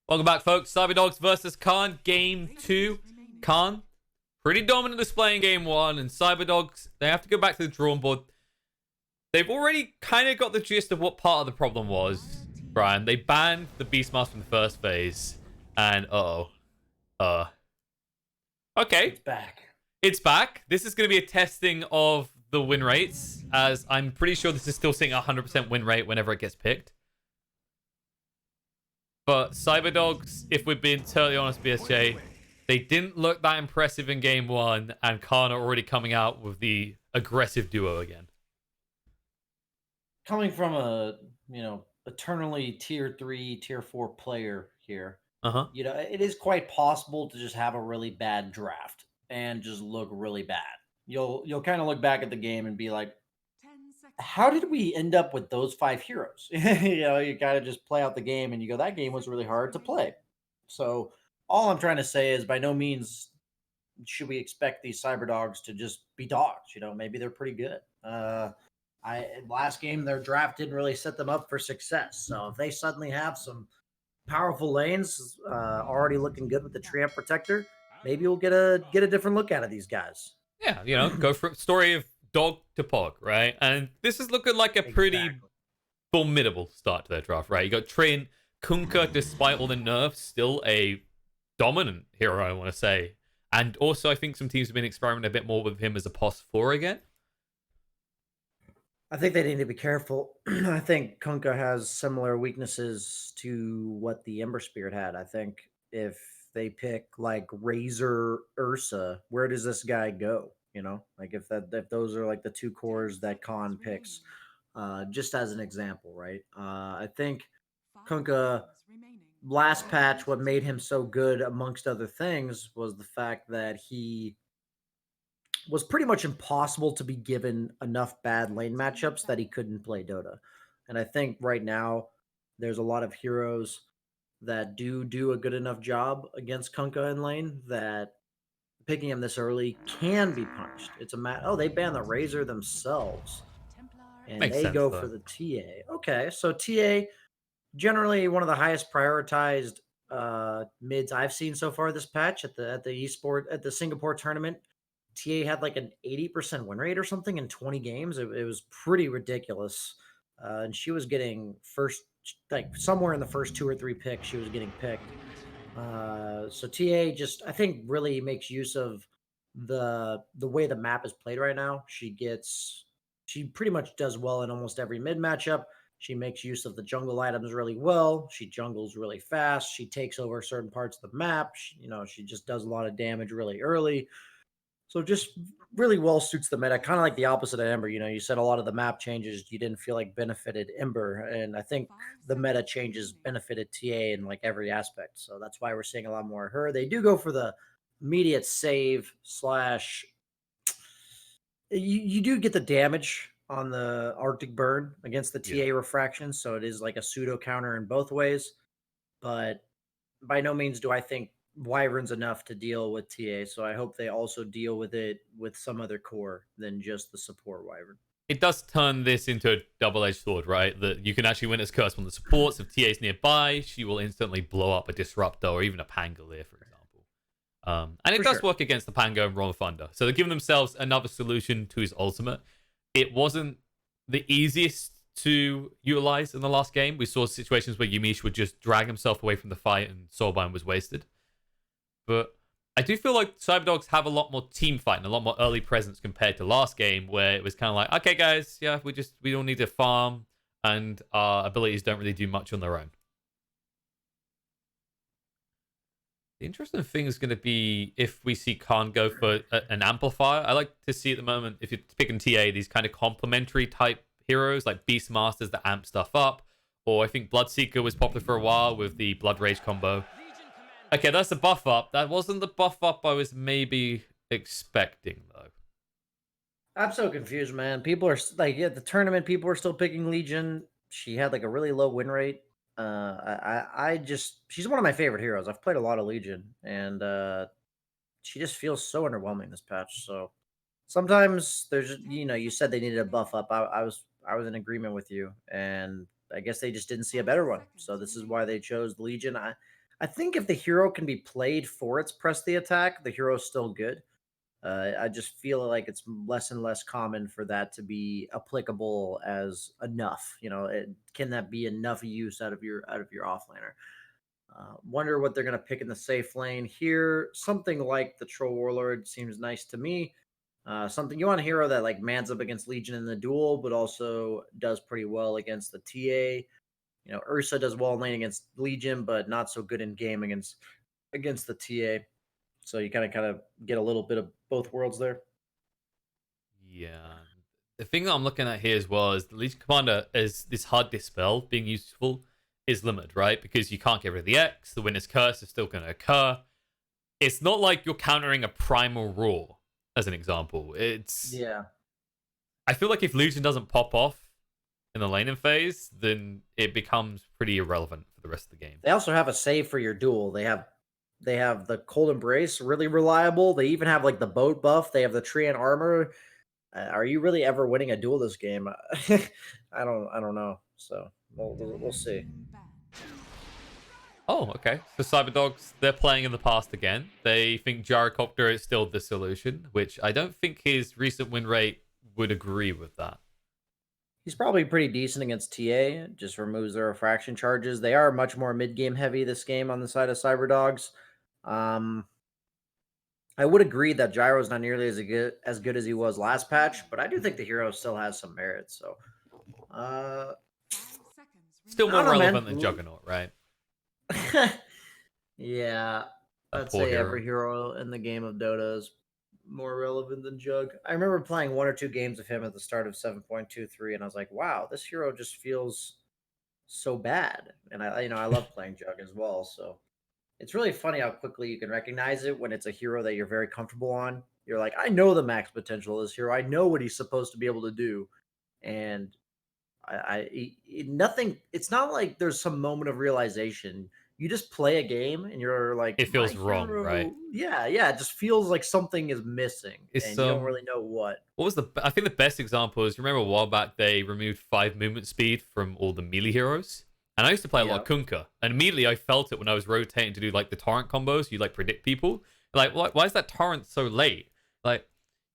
Welcome back, folks. CyberDogs versus Khan, game 2. Khan, pretty dominant display in game 1, and CyberDogs, they have to go back to the drawing board. They've already kind of got the gist of what part of the problem was, Brian. They banned the Beastmaster from the first phase, and okay. It's back. It's back. This is going to be a testing of the win rates, as I'm pretty sure this is still seeing a 100% win rate whenever it gets picked. But CyberDogs, if we're being totally honest, BSJ, they didn't look that impressive in game 1, and Khan are already coming out with the aggressive duo again. Coming from a, eternally tier 3, tier 4 player here, it is quite possible to just have a really bad draft and just look really bad. You'll kind of look back at the game and be like, how did we end up with those 5 heroes? You kind of just play out the game and you go, that game was really hard to play. So all I'm trying to say is by no means should we expect these CyberDogs to just be dogs. Maybe they're pretty good. Last game, their draft didn't really set them up for success. So if they suddenly have some powerful lanes already looking good with the Treant Protector, maybe we'll get a different look out of these guys. Yeah, go for a story of dog to pog, right? And this is looking like a pretty formidable start to their draft, right? You got Treant, Kunkka, despite all the nerfs, still a dominant hero, I want to say. And also, I think some teams have been experimenting a bit more with him as a POS 4 again. I think they need to be careful. I think Kunkka has similar weaknesses to what the Ember Spirit had. I think if they pick like Razor Ursa, where does this guy go? Like if those are like the 2 cores that Khan picks, just as an example, right? I think Kunkka last patch, what made him so good amongst other things was the fact that he was pretty much impossible to be given enough bad lane matchups that he couldn't play Dota. And I think right now there's a lot of heroes that do a good enough job against Kunkka in lane that picking him this early can be punished. It's they ban the Razor themselves. And Makes they sense, go though. for the TA. Okay, so TA, generally one of the highest prioritized mids I've seen so far this patch at the Singapore tournament. TA had like an 80% win rate or something in 20 games. It was pretty ridiculous. And she was getting somewhere in the first 2 or 3 picks, she was getting picked. So TA just, I think, really makes use of the way the map is played right now. She pretty much does well in almost every mid matchup. She makes use of the jungle items really well. She jungles really fast. She takes over certain parts of the map. She just does a lot of damage really early. So just really well suits the meta, kind of like the opposite of Ember. You said a lot of the map changes you didn't feel like benefited Ember, and I think the meta changes benefited TA in like every aspect. So that's why we're seeing a lot more of her. They do go for the immediate save / you do get the damage on the Arctic Burn against the TA refraction, so it is like a pseudo counter in both ways. But by no means do I think Wyvern's enough to deal with TA, so I hope they also deal with it with some other core than just the support Wyvern. It does turn this into a double-edged sword, right? That you can actually win as curse on the supports. If TA's nearby, she will instantly blow up a Disruptor or even a Pangolier, for example. And it does work against the Pango and Roll of Thunder. So they're giving themselves another solution to his ultimate. It wasn't the easiest to utilize in the last game. We saw situations where Yumish would just drag himself away from the fight and Soulbind was wasted. But I do feel like CyberDogs have a lot more team fight and a lot more early presence compared to last game, where it was kind of like, okay, guys, yeah, we don't need to farm, and our abilities don't really do much on their own. The interesting thing is going to be if we see Khan go for an amplifier. I like to see at the moment, if you're picking TA, these kind of complementary type heroes like Beastmasters that amp stuff up, or I think Bloodseeker was popular for a while with the Blood Rage combo. Okay, that's the buff up. That wasn't the buff up I was maybe expecting, though. I'm so confused, man. People are like, at the tournament, people are still picking Legion. She had like a really low win rate. She's one of my favorite heroes. I've played a lot of Legion, and she just feels so underwhelming this patch. So sometimes there's, you said they needed a buff up. I was in agreement with you, and I guess they just didn't see a better one. So this is why they chose the Legion. I think if the hero can be played for its press the attack, the hero's still good. I just feel like it's less and less common for that to be applicable as enough. Can that be enough use out of your offlaner? Wonder what they're going to pick in the safe lane here. Something like the Troll Warlord seems nice to me. Something you want a hero that like mans up against Legion in the duel, but also does pretty well against the TA. Ursa does well in lane against Legion, but not so good in game against the TA. So you kind of get a little bit of both worlds there. Yeah. The thing that I'm looking at here as well is the Legion Commander is this hard dispel being useful is limited, right? Because you can't get rid of the X, the Winner's Curse is still going to occur. It's not like you're countering a Primal Roar, as an example. I feel like if Legion doesn't pop off in the laning phase, then it becomes pretty irrelevant for the rest of the game. They also have a save for your duel. They have the Cold Embrace, really reliable. They even have like the boat buff. They have the Treant armor. Are you really ever winning a duel this game? I don't know. So we'll see. Oh, okay. So CyberDogs, they're playing in the past again. They think Gyrocopter is still the solution, which I don't think his recent win rate would agree with that. He's probably pretty decent against TA. Just removes the refraction charges. They are much more mid-game heavy this game on the side of CyberDogs. I would agree that Gyro's not nearly as good as he was last patch, but I do think the hero still has some merit. So, still more relevant than Juggernaut, right? Yeah, I'd say every hero in the game of Dota is more relevant than Jug. I remember playing 1 or 2 games of him at the start of 7.23, and I was like, "Wow, this hero just feels so bad." And I love playing Jug as well. So it's really funny how quickly you can recognize it when it's a hero that you're very comfortable on. You're like, I know the max potential of this hero. I know what he's supposed to be able to do, and nothing. It's not like there's some moment of realization. You just play a game and you're like, it feels wrong, right? Yeah. It just feels like something is missing, and you don't really know what. What was I think the best example is, remember a while back they removed 5 movement speed from all the melee heroes, and I used to play a lot of Kunkka, and immediately I felt it when I was rotating to do like the torrent combos. You like predict people, like why is that torrent so late? Like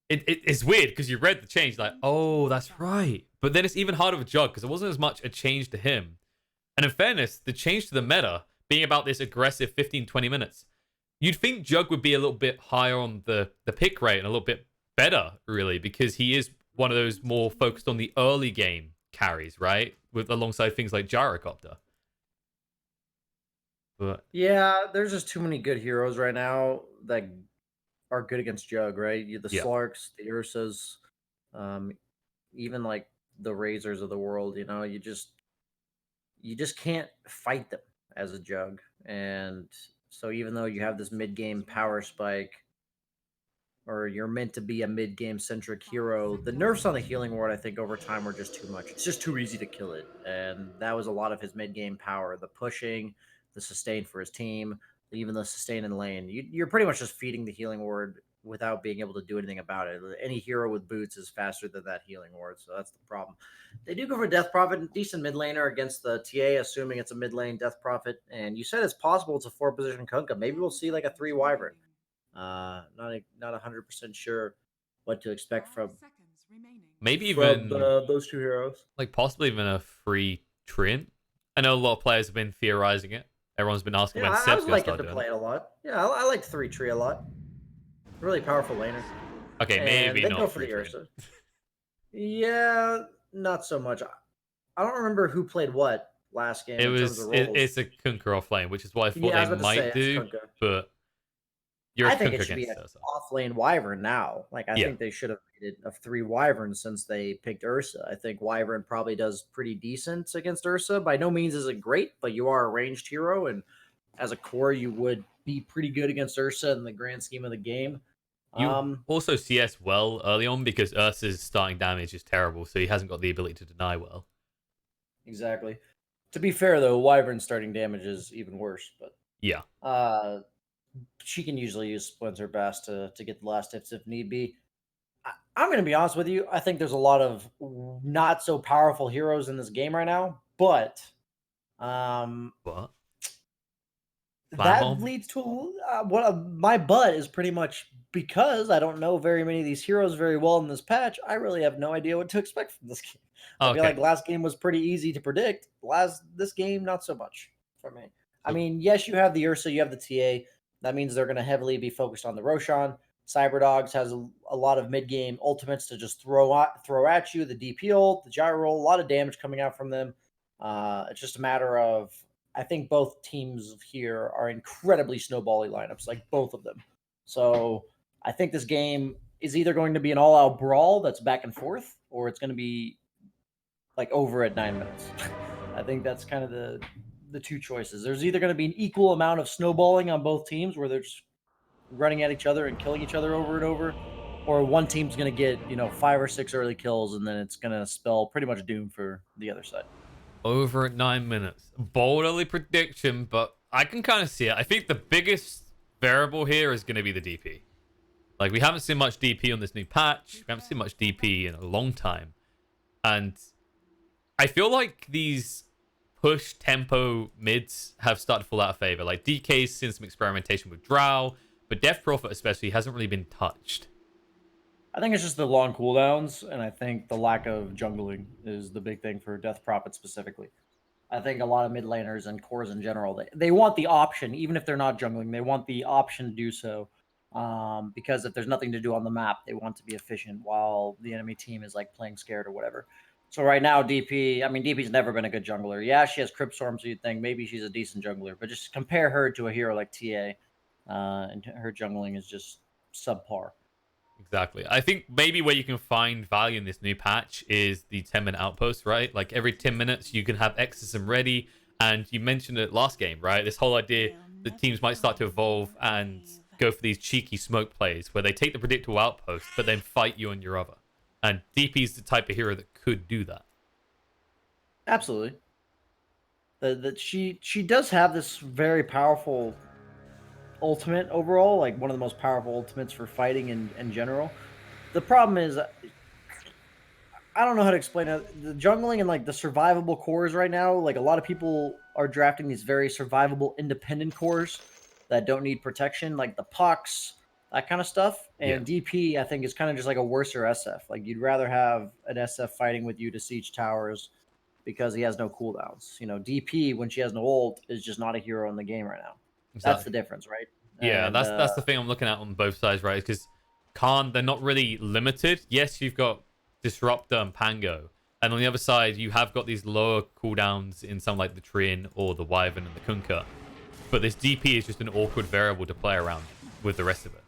it's weird because you read the change, like, oh, that's right. But then it's even harder with Jug because it wasn't as much a change to him. And in fairness, the change to the meta being about this aggressive 15-20 minutes, you'd think Jug would be a little bit higher on the pick rate and a little bit better, really, because he is one of those more focused on the early game carries, right? Alongside things like Gyrocopter. But yeah, there's just too many good heroes right now that are good against Jug, right? The Slarks, the Ursas, even like the Razors of the world. You just can't fight them as a Jug. And so even though you have this mid-game power spike, or you're meant to be a mid-game centric hero, the nerfs on the healing ward, I think, over time were just too much. It's just too easy to kill it. And that was a lot of his mid-game power. The pushing, the sustain for his team, even the sustain in lane. You're pretty much just feeding the healing ward without being able to do anything about it. Any hero with boots is faster than that healing ward, so that's the problem. They do go for Death Prophet, decent mid laner against the TA, assuming it's a mid lane Death Prophet. And you said it's possible it's a 4-position Kunkka. Maybe we'll see like a 3 Wyvern. Not 100% sure what to expect from those 2 heroes. Like possibly even a free Treant. I know a lot of players have been theorizing it. Everyone's been asking when Seb's going to start doing it. I was liking to play it a lot. Yeah, I like 3 Tree a lot. Really powerful laner. Okay, maybe not. Go for the Ursa. Yeah, not so much. I don't remember who played what last game. It's a Kunkka off lane, which is what I thought they might do. But I think it should be an off lane Wyvern now. Like I think they should have made it a 3 Wyvern since they picked Ursa. I think Wyvern probably does pretty decent against Ursa. By no means is it great, but you are a ranged hero, and as a core, you would be pretty good against Ursa in the grand scheme of the game. You also CS well early on because Ursa's starting damage is terrible, so he hasn't got the ability to deny well. Exactly. To be fair, though, Wyvern's starting damage is even worse. But yeah, she can usually use Splinter Bass to get the last hits if need be. I'm going to be honest with you. I think there's a lot of not so powerful heroes in this game right now, but what? Plan that bomb? leads to my butt is pretty much because I don't know very many of these heroes very well in this patch. I really have no idea what to expect from this game. I feel Okay. like last game was pretty easy to predict. This game, not so much for me. I So mean, yes, you have the Ursa, you have the TA. That means they're going to heavily be focused on the Roshan. CyberDogs has a lot of mid game ultimates to just throw at you. The DP ult, the gyro ult, a lot of damage coming out from them. It's just a matter of I think both teams here are incredibly snowbally lineups, like both of them. So I think this game is either going to be an all-out brawl that's back and forth, or it's going to be like over at 9 minutes. I think that's kind of the two choices. There's either going to be an equal amount of snowballing on both teams, where they're just running at each other and killing each other over and over, or one team's going to get 5 or 6 early kills, and then it's going to spell pretty much doom for the other side. over at 9 minutes. Bold early prediction, but I can kind of see it. I think the biggest variable here is going to be the DP. Like, we haven't seen much DP on this new patch. We haven't seen much DP in a long time. And I feel like these push tempo mids have started to fall out of favor. Like, DK's seen some experimentation with Drow, but Death Prophet especially hasn't really been touched. I think it's just the long cooldowns, and I think the lack of jungling is the big thing for Death Prophet specifically. I think a lot of mid laners and cores in general, they want the option, even if they're not jungling, they want the option to do so. Because if there's nothing to do on the map, they want to be efficient while the enemy team is like playing scared or whatever. So right now, DP's never been a good jungler. Yeah, she has Crypt Storm, so you'd think maybe she's a decent jungler, but just compare her to a hero like TA, and her jungling is just subpar. Exactly. I think maybe where you can find value in this new patch is the 10-minute outpost, right? Like every 10 minutes you can have exorcism ready, and you mentioned it last game, right? This whole idea that teams might start to evolve and go for these cheeky smoke plays where they take the predictable outpost but then fight you on your other. And DP is the type of hero that could do that. Absolutely. That she does have this very powerful ultimate overall, like one of the most powerful ultimates for fighting in general. The problem is, I don't know how to explain it. The jungling and like the survivable cores right now, like a lot of people are drafting these very survivable independent cores that don't need protection, like the pucks, that kind of stuff. And DP, I think, is kind of just like a worser SF. Like you'd rather have an SF fighting with you to siege towers because he has no cooldowns. DP, when she has no ult, is just not a hero in the game right now. Exactly. That's the difference, right? Yeah, and, that's the thing I'm looking at on both sides, right? Because Khan, they're not really limited. Yes, you've got Disruptor and Pango. And on the other side, you have got these lower cooldowns in some like the Trian or the Wyvern and the Kunkka. But this DP is just an awkward variable to play around with the rest of it.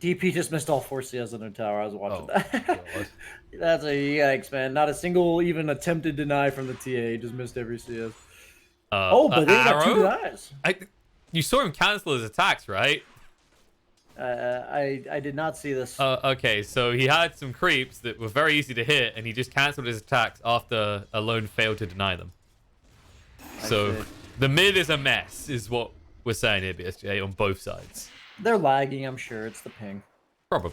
DP just missed all 4 CS on her tower. I was watching that. God. That's a yikes, man. Not a single even attempted deny from the TA. He just missed every CS. But they got 2 guys. You saw him cancel his attacks, right? I did not see this. Okay, so he had some creeps that were very easy to hit, and he just cancelled his attacks after Alone failed to deny them. So the mid is a mess, is what we're saying here, BSJ, on both sides. They're lagging, I'm sure. It's the ping. Probably.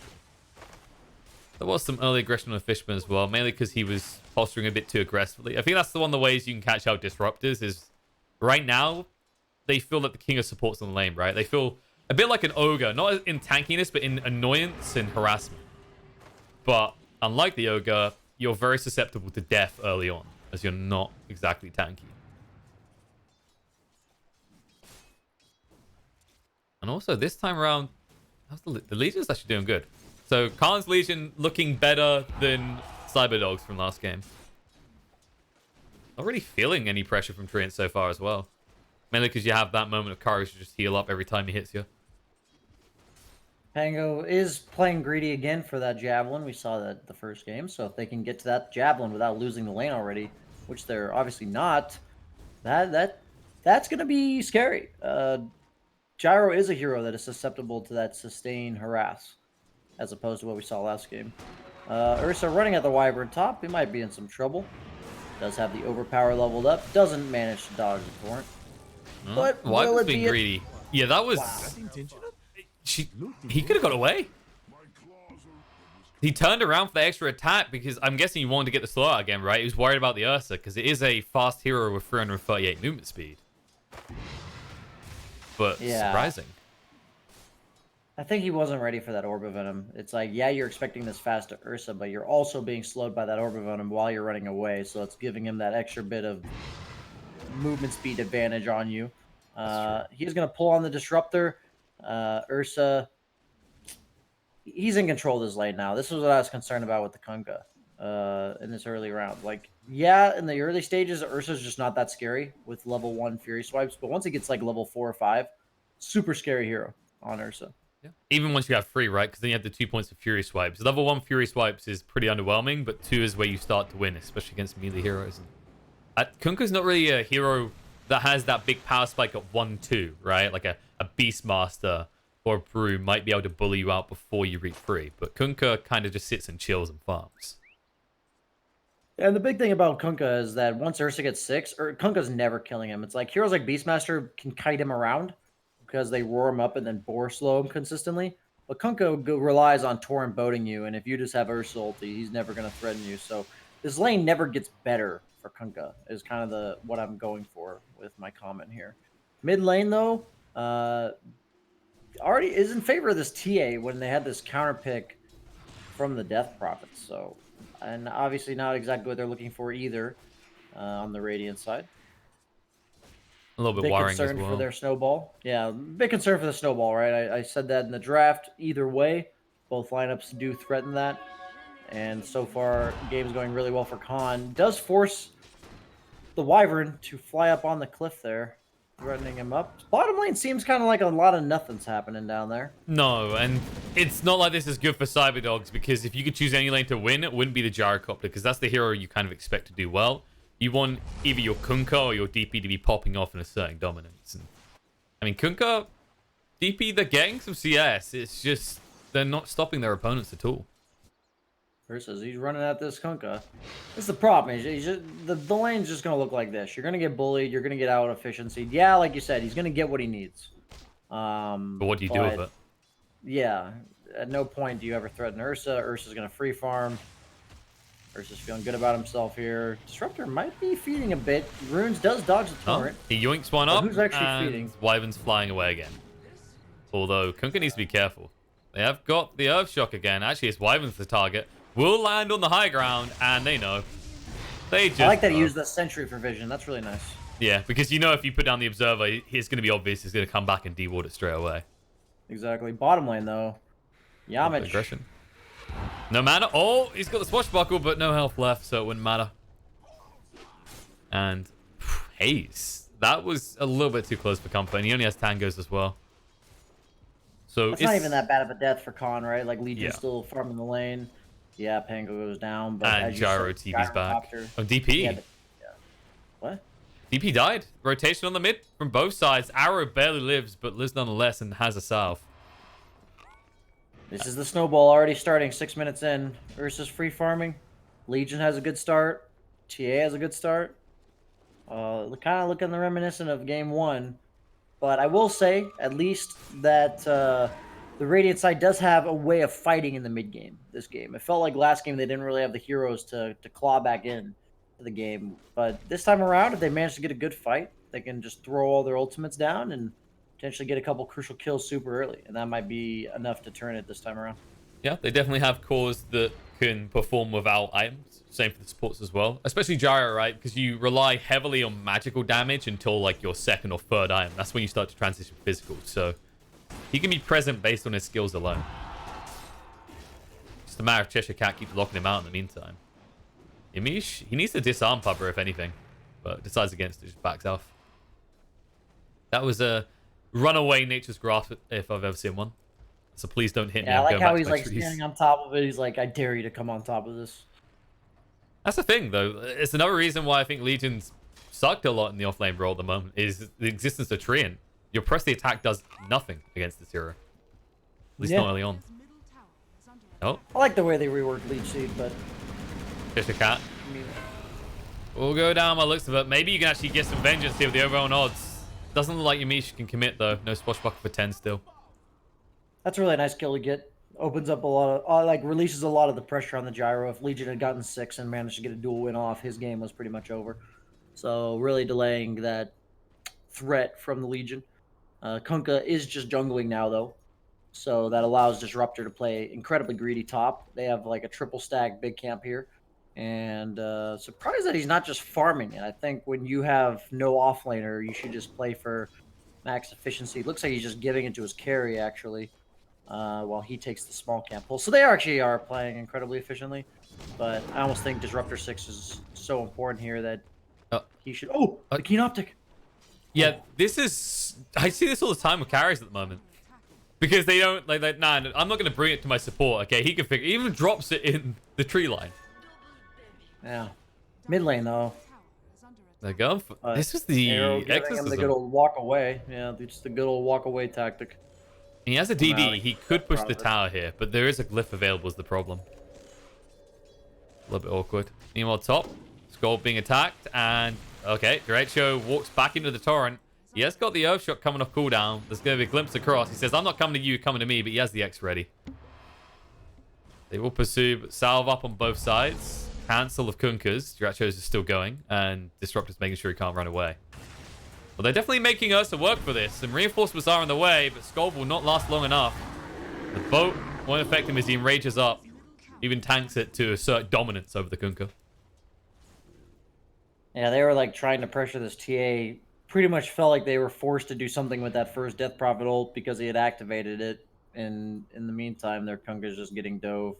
There was some early aggression on Fishman as well, mainly because he was posturing a bit too aggressively. I think that's one of the ways you can catch out disruptors is right now, they feel that the king of support's on the lane, right? They feel a bit like an ogre, not in tankiness, but in annoyance and harassment. But unlike the ogre, you're very susceptible to death early on, as you're not exactly tanky. And also, this time around, the Legion's actually doing good. So, Khan's Legion looking better than CyberDogs from last game. Not really feeling any pressure from Treant so far as well. Mainly because you have that moment of courage to just heal up every time he hits you. Pango is playing greedy again for that Javelin. We saw that the first game. So if they can get to that Javelin without losing the lane already, which they're obviously not, that's going to be scary. Gyro is a hero that is susceptible to that sustain harass, as opposed to what we saw last game. Ursa running at the Wyvern top. He might be in some trouble. Does have the overpower leveled up. Doesn't manage to dodge the torrent. But Wyvern's being greedy. Yeah, that was... Wow. He could have got away. He turned around for the extra attack because I'm guessing he wanted to get the slow out again, right? He was worried about the Ursa because it is a fast hero with 338 movement speed. but surprising. I think he wasn't ready for that Orb of Venom. It's like, yeah, you're expecting this fast to Ursa, but you're also being slowed by that Orb of Venom while you're running away, so it's giving him that extra bit of movement speed advantage on you. He's going to pull on the Disruptor. Ursa, he's in control of this lane now. This is what I was concerned about with the Kunkka in this early round. Like, yeah, in the early stages, Ursa's just not that scary with level 1 Fury Swipes, but once it gets like level 4 or 5, super scary hero on Ursa. Yeah. Even once you have 3, right? Because then you have the 2 points of Fury Swipes. Level 1 Fury Swipes is pretty underwhelming, but 2 is where you start to win, especially against melee heroes. Kunkka's not really a hero that has that big power spike at 1-2, right? Like a Beastmaster or a Brew might be able to bully you out before you reach 3, but Kunkka kind of just sits and chills and farms. And the big thing about Kunkka is that once Ursa gets 6, Kunkka's never killing him. It's like heroes like Beastmaster can kite him around because they roar him up and then boar slow him consistently. But Kunkka relies on torrent boating you, and if you just have Ursa ulti, he's never going to threaten you. So this lane never gets better for Kunkka is kind of what I'm going for with my comment here. Mid lane, though, already is in favor of this TA when they had this counter pick from the Death Prophets. So, and obviously not exactly what they're looking for either on the Radiant side. A little bit big worrying concern as well. for their snowball. Yeah, big concern for the snowball, right? I said that in the draft. Either way, both lineups do threaten that. And so far, game's going really well for Khan. Does force the Wyvern to fly up on the cliff there, threatening him up. Bottom lane seems kind of like a lot of nothing's happening down there. No, and it's not like this is good for CyberDogs, because if you could choose any lane to win, it wouldn't be the Gyrocopter, because that's the hero you kind of expect to do well. You want either your Kunkka or your DP to be popping off and asserting dominance. And, I mean, Kunkka, DP, they're getting some CS. It's just they're not stopping their opponents at all. Versus he's running at this Kunkka. That's the problem. He's just, the lane's just going to look like this. You're going to get bullied. You're going to get out efficiency. Yeah, like you said, he's going to get what he needs. But what do you do with it? Yeah, at no point do you ever threaten Ursa. Ursa's going to free farm. Ursa's feeling good about himself here. Disruptor might be feeding a bit. Runes does dodge the torrent. He yoinks one up, who's actually and feeding? Wyvern's flying away again. Although, Kunkka needs to be careful. They have got the Earth Shock again. Actually, it's Wyvern's the target. Will land on the high ground, and they know. They just I like that he used the Sentry for vision. That's really nice. Yeah, because you know if you put down the Observer, it's going to be obvious. He's going to come back and de-ward it straight away. Exactly. Bottom lane, though. Yamich. Aggression. No mana. Oh, he's got the Swashbuckle, but no health left, so it wouldn't matter. And Haze. That was a little bit too close for Comfort, and he only has Tangos as well. So it's not even that bad of a death for Khan, right? Like, Legion's Yeah. still farming the lane. Yeah, Pango goes down, but And as you Gyro said, TV's back. Gyrocopter- Oh, DP. Yeah. What? DP died. Rotation on the mid from both sides. Arrow barely lives, but lives nonetheless and has a salve. This is the snowball already starting 6 minutes in. Ursa's free farming. Legion has a good start. TA has a good start. Kind of looking reminiscent of game 1. But I will say, at least, that the Radiant side does have a way of fighting in the mid game this game. It felt like last game they didn't really have the heroes to claw back in to the game. But this time around, if they manage to get a good fight, they can just throw all their ultimates down and potentially get a couple crucial kills super early. And that might be enough to turn it this time around. Yeah, they definitely have cores that can perform without items. Same for the supports as well. Especially Gyro, right? Because you rely heavily on magical damage until like your second or third item. That's when you start to transition physical. So he can be present based on his skills alone. Just a matter of Cheshire Cat keeps locking him out in the meantime. Yamish, he needs to disarm Pupper if anything. But decides against it, just backs off. That was a runaway Nature's Grasp if I've ever seen one. So please don't hit me. Yeah, I I'm like going how back he's to my like trees. standing on top of it. He's like, I dare you to come on top of this. That's the thing, though. It's another reason why I think Legion's sucked a lot in the offlane brawl at the moment, is the existence of Treant. Your press the attack does nothing against this hero. At least not early on. Oh, I like the way they reworked Leech Seed, but Cheshire Cat. I mean, We'll go down by the looks of it. Maybe you can actually get some vengeance here with the overall odds. Doesn't look like Yamish can commit, though. No Swashbuckle for 10 still. that's a really nice kill to get. Opens up a lot of, like, releases a lot of the pressure on the Gyro. If Legion had gotten 6 and managed to get a dual win off, his game was pretty much over. So really delaying that threat from the Legion. Kunkka is just jungling now, though. So that allows Disruptor to play incredibly greedy top. They have like a triple stack big camp here. And surprised that he's not just farming it. I think when you have no offlaner, you should just play for max efficiency. Looks like he's just giving it to his carry, actually, while he takes the small camp pull. So they actually are playing incredibly efficiently. But I almost think Disruptor 6 is so important here that he should... Oh, the Keen Optic! Yeah, this is... I see this all the time with carries at the moment. Because they don't... Nah, I'm not going to bring it to my support, okay? He can figure... He even drops it in the tree line. Yeah. Mid lane, though. They're going for... This was the exorcism. The good old walk away. Yeah, just the good old walk away tactic. He has a DD. He could push the tower here, but there is a glyph available is the problem. A little bit awkward. Meanwhile, top. Skull being attacked, and... Okay, Derecho walks back into the torrent. He has got the Earth Shot coming off cooldown. There's going to be a glimpse across. He says, I'm not coming to you, coming to me, but he has the X ready. They will pursue, but salve up on both sides. Cancel of Kunkka's. Derecho's is still going, and Disruptor's making sure he can't run away. Well, they're definitely making Ursa work for this. Some reinforcements are on the way, but Skull will not last long enough. The boat won't affect him as he enrages up. Even tanks it to assert dominance over the Kunkka. Yeah, they were like trying to pressure this TA. Pretty much felt like they were forced to do something with that first Death Prophet ult because he had activated it. And in the meantime, their Kunkka's just getting dove.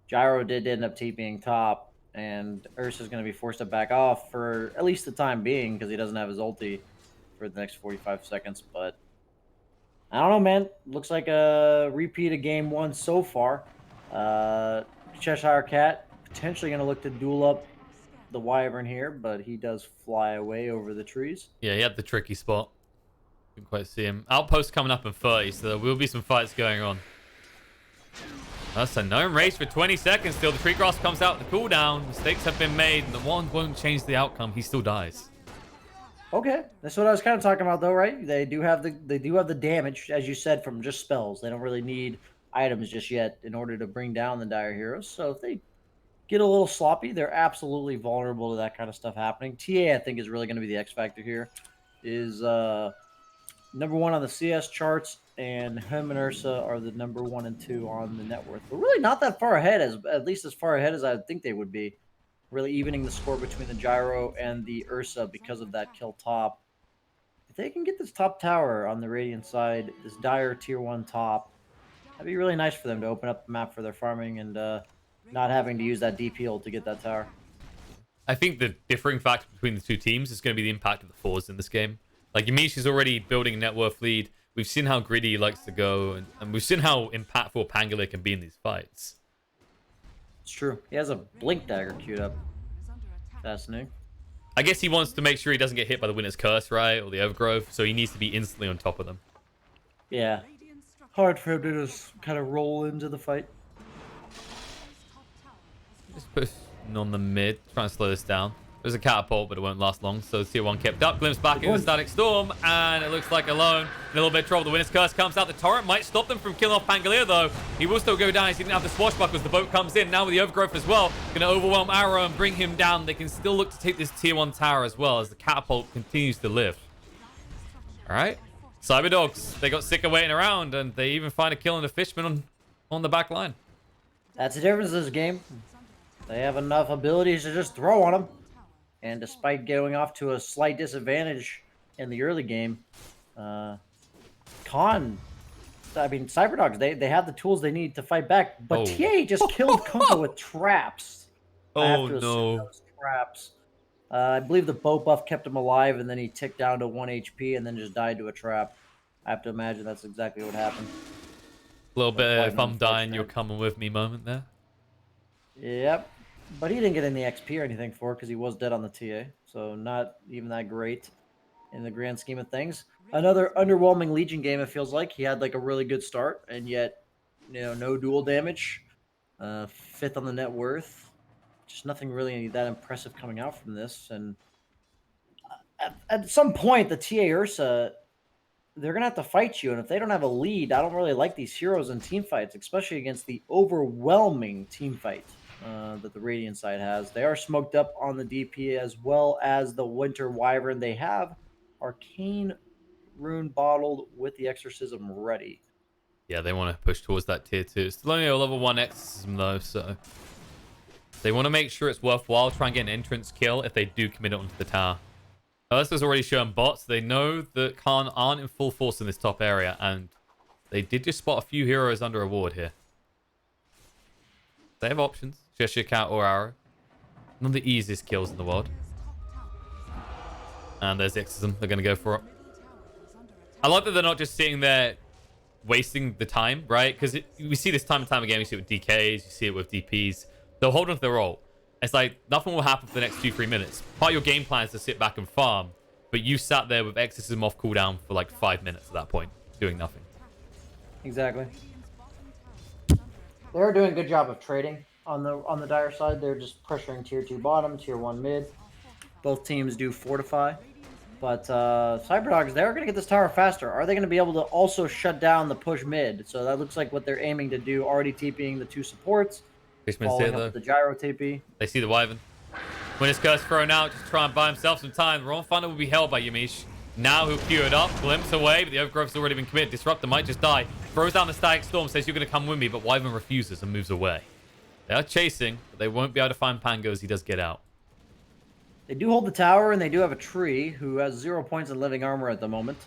Gyro did end up TPing top, and Ursa's going to be forced to back off for at least the time being because he doesn't have his ulti for the next 45 seconds. But I don't know, man. Looks like a repeat of game one so far. Cheshire Cat potentially going to look to duel up the Wyvern here, but he does fly away over the trees. Yeah, he had the tricky spot. Couldn't quite see him. Outpost coming up in 30, so there will be some fights going on. That's a known race for 20 seconds still. The tree grass comes out, the cooldown. Mistakes have been made, and the one won't change the outcome. He still dies. Okay, that's what I was kind of talking about, though, right? They do have the damage, as you said, from just spells. They don't really need items just yet in order to bring down the dire heroes. So if they get a little sloppy, they're absolutely vulnerable to that kind of stuff happening. TA, I think, is really going to be the X factor here. Is number one on the CS charts, and him and Ursa are the number 1 and 2 on the net worth. But really not that far ahead, at least as far ahead as I think they would be. Really evening the score between the Gyro and the Ursa because of that kill top. If they can get this top tower on the Radiant side, this dire tier 1 top, that'd be really nice for them to open up the map for their farming and not having to use that DP ult to get that tower. I think the differing factor between the two teams is going to be the impact of the fours in this game. Like, Yamishi's already building a net worth lead. We've seen how greedy he likes to go, and we've seen how impactful Pangolier can be in these fights. It's true. He has a Blink Dagger queued up. Fascinating. I guess he wants to make sure he doesn't get hit by the Winter's Curse, right? Or the Overgrowth, so he needs to be instantly on top of them. Yeah. Hard for him to just kind of roll into the fight. Just push on the mid, trying to slow this down. There's a catapult, but it won't last long. So tier 1 kept up, glimpse back into the Static Storm, and it looks like Alone in a little bit of trouble. The Winter's Curse comes out. The torrent might stop them from killing off Pangolier, though. He will still go down. He didn't have the swashbuckles. The boat comes in now with the Overgrowth as well. Going to overwhelm Arrow and bring him down. They can still look to take this tier 1 tower as well as the catapult continues to live. All right. CyberDogs, they got sick of waiting around, and they even find a kill on the Fishman on the back line. That's the difference in this game. They have enough abilities to just throw on them. And despite going off to a slight disadvantage in the early game, CyberDogs, they have the tools they need to fight back. But TA just killed Kunkka with traps. Oh, no. Traps. I believe the boat buff kept him alive, and then he ticked down to 1 HP and then just died to a trap. I have to imagine that's exactly what happened. A little bit of, if I'm dying, you're coming with me moment there. Yep. But he didn't get any XP or anything for it because he was dead on the TA. So not even that great in the grand scheme of things. Another underwhelming Legion game, it feels like. He had like a really good start, and yet, no dual damage. 5th on the net worth. Just nothing really that impressive coming out from this. And at some point, the TA Ursa, they're going to have to fight you. And if they don't have a lead, I don't really like these heroes in team fights, especially against the overwhelming team fight that the Radiant side has. They are smoked up on the DP as well as the Winter Wyvern. They have Arcane rune bottled with the exorcism ready. Yeah, they want to push towards that tier 2. It's still only a level 1 exorcism, though, so... They want to make sure it's worthwhile, try and get an entrance kill if they do commit it onto the tower. Ursa's already shown bots. They know that Khan aren't in full force in this top area, and they did just spot a few heroes under a ward here. They have options. Cheshire Cat or Arrow. One of the easiest kills in the world. And there's the exorcism. They're going to go for it. I like that they're not just sitting there wasting the time, right? Because we see this time and time again. We see it with DKs. You see it with DPs. They'll hold on to their ult. It's like nothing will happen for the next 2-3 minutes. Part of your game plan is to sit back and farm, but you sat there with exorcism off cooldown for like 5 minutes at that point, doing nothing. Exactly. They're doing a good job of trading on the dire side. They're just pressuring tier 2 bottom, tier 1 mid. Both teams do fortify. But CyberDogs, they're going to get this tower faster. Are they going to be able to also shut down the push mid? So that looks like what they're aiming to do, already TPing the 2 supports. Following up with the gyro TP. They see the Wyvern. When his curse thrown out, just try and buy himself some time. The wrong Thunder will be held by Yamish. Now he'll queue it up, glimpse away, but the Overgrowth's already been committed. Disruptor might just die. Throws down the Static Storm, says you're going to come with me, but Wyvern refuses and moves away. They are chasing, but they won't be able to find Pango as he does get out. They do hold the tower, and they do have a tree who has 0 points in living armor at the moment.